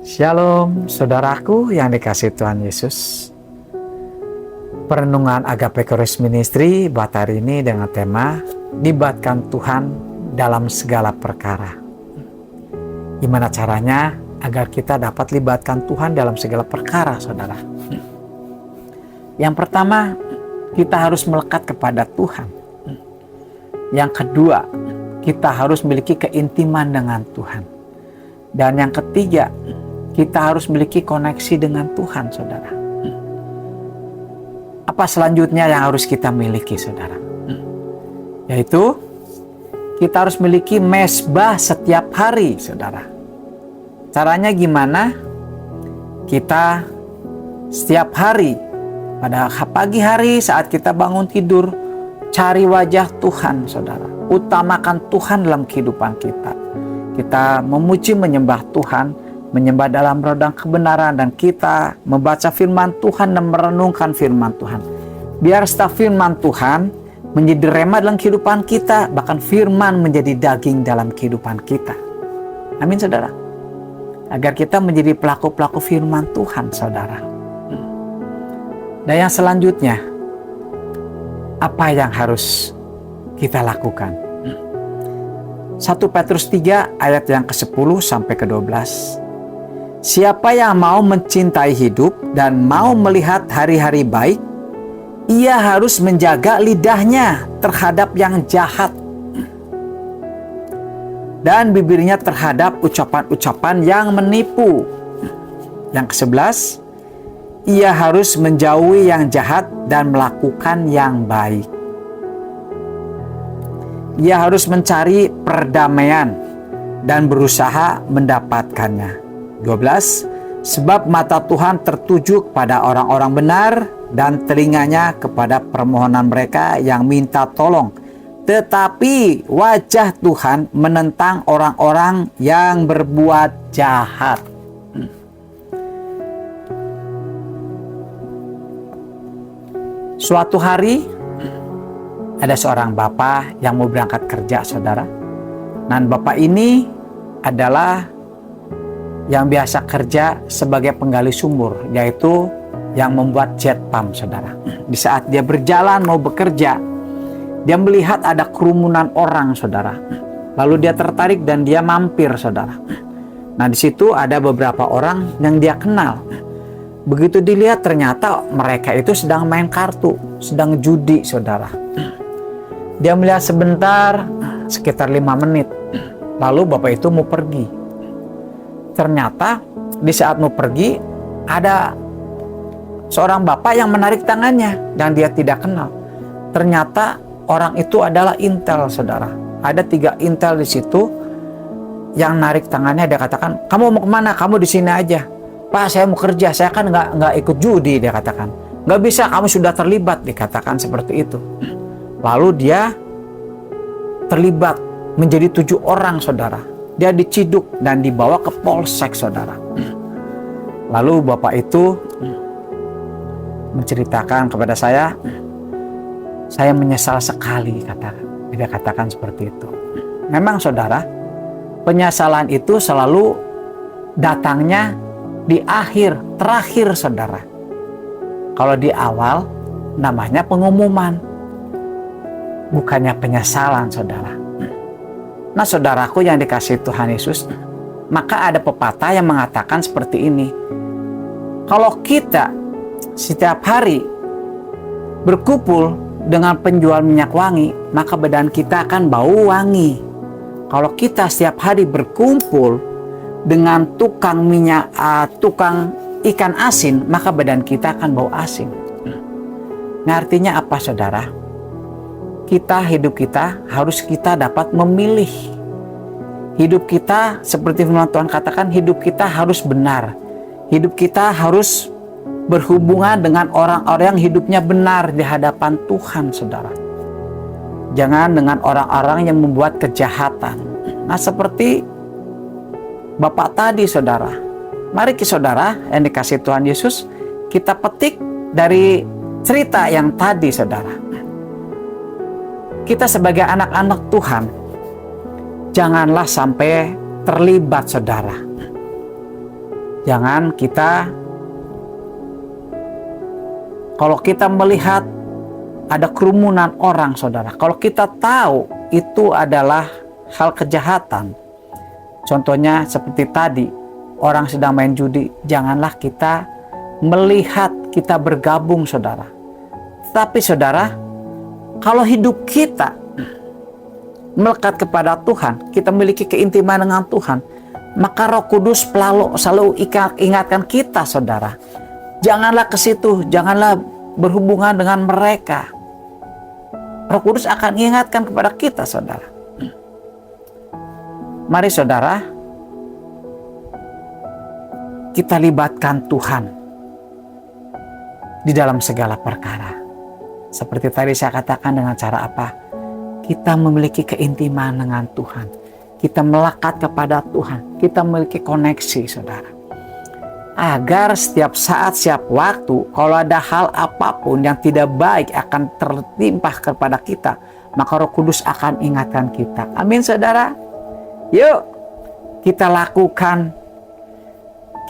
Shalom, saudaraku yang dikasihi Tuhan Yesus. Perenungan Agape Courage Ministry buat hari ini dengan tema Libatkan Tuhan dalam segala perkara. Gimana caranya agar kita dapat libatkan Tuhan dalam segala perkara, saudara? Yang pertama, kita harus melekat kepada Tuhan. Yang kedua, kita harus memiliki keintiman dengan Tuhan. Dan yang ketiga, kita harus memiliki koneksi dengan Tuhan, saudara. Apa selanjutnya yang harus kita miliki, saudara? Yaitu, kita harus memiliki mesbah setiap hari, saudara. Caranya gimana? Kita setiap hari, pada pagi hari saat kita bangun tidur, cari wajah Tuhan, saudara. Utamakan Tuhan dalam kehidupan kita. Kita memuji menyembah Tuhan, menyembah dalam rodang kebenaran, dan kita membaca firman Tuhan dan merenungkan firman Tuhan. Biar setiap firman Tuhan menjadi rema dalam kehidupan kita, bahkan firman menjadi daging dalam kehidupan kita. Amin, saudara. Agar kita menjadi pelaku-pelaku firman Tuhan, saudara. Dan yang selanjutnya, apa yang harus kita lakukan? 1 Petrus 3 ayat yang ke-10 sampai ke-12. Siapa yang mau mencintai hidup dan mau melihat hari-hari baik, ia harus menjaga lidahnya terhadap yang jahat dan bibirnya terhadap ucapan-ucapan yang menipu. Yang ke-11, ia harus menjauhi yang jahat dan melakukan yang baik. Ia harus mencari perdamaian dan berusaha mendapatkannya. 12. Sebab mata Tuhan tertuju kepada orang-orang benar dan telinganya kepada permohonan mereka yang minta tolong. Tetapi wajah Tuhan menentang orang-orang yang berbuat jahat. Suatu hari ada seorang bapak yang mau berangkat kerja, saudara. Dan bapak ini adalah yang biasa kerja sebagai penggali sumur, yaitu yang membuat jet pump, saudara. Di saat dia berjalan mau bekerja, dia melihat ada kerumunan orang, saudara. Lalu dia tertarik dan dia mampir, saudara. Nah, di situ ada beberapa orang yang dia kenal. Begitu dilihat, ternyata mereka itu sedang main kartu, sedang judi, saudara. Dia melihat sebentar, sekitar 5 menit. Lalu bapak itu mau pergi. Ternyata di saat mau pergi, ada seorang bapak yang menarik tangannya dan dia tidak kenal. Ternyata orang itu adalah intel, saudara. Ada 3 intel di situ yang narik tangannya. Dia katakan, kamu mau kemana? Kamu di sini aja. Pak, saya mau kerja. Saya kan nggak ikut judi, dia katakan. Nggak bisa, kamu sudah terlibat, dikatakan seperti itu. Lalu dia terlibat menjadi 7 orang, saudara. Dia diciduk dan dibawa ke polsek, saudara. Lalu bapak itu menceritakan kepada saya menyesal sekali, dia katakan seperti itu. Memang, saudara, penyesalan itu selalu datangnya di terakhir, saudara. Kalau di awal namanya pengumuman, bukannya penyesalan, saudara. Nah, saudaraku yang dikasihi Tuhan Yesus, maka ada pepatah yang mengatakan seperti ini. Kalau kita setiap hari berkumpul dengan penjual minyak wangi, maka badan kita akan bau wangi. Kalau kita setiap hari berkumpul dengan tukang ikan asin, maka badan kita akan bau asin. Nah, artinya apa, saudara? Hidup kita harus kita dapat memilih. Hidup kita seperti firman Tuhan katakan, hidup kita harus benar. Hidup kita harus berhubungan dengan orang-orang yang hidupnya benar di hadapan Tuhan, saudara. Jangan dengan orang-orang yang membuat kejahatan. Nah, seperti bapak tadi, saudara. Mari saudara yang dikasihi Tuhan Yesus, kita petik dari cerita yang tadi, saudara. Kita sebagai anak-anak Tuhan, janganlah sampai terlibat, saudara, Jangan kita, kalau kita melihat ada kerumunan orang, saudara, kalau kita tahu itu adalah hal kejahatan, contohnya seperti tadi, orang sedang main judi, janganlah kita melihat, kita bergabung, saudara. Tapi saudara, kalau hidup kita melekat kepada Tuhan, kita memiliki keintiman dengan Tuhan, maka Roh Kudus selalu ingatkan kita, saudara. Janganlah ke situ, janganlah berhubungan dengan mereka. Roh Kudus akan ingatkan kepada kita, saudara. Mari saudara, kita libatkan Tuhan di dalam segala perkara. Seperti tadi saya katakan, dengan cara apa? Kita memiliki keintiman dengan Tuhan. Kita melekat kepada Tuhan. Kita memiliki koneksi, saudara. Agar setiap saat, setiap waktu, kalau ada hal apapun yang tidak baik akan tertimpa kepada kita, maka Roh Kudus akan ingatkan kita. Amin, saudara. Yuk, kita lakukan.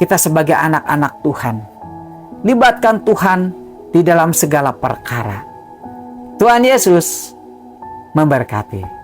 Kita sebagai anak-anak Tuhan, libatkan Tuhan di dalam segala perkara. Tuhan Yesus memberkati.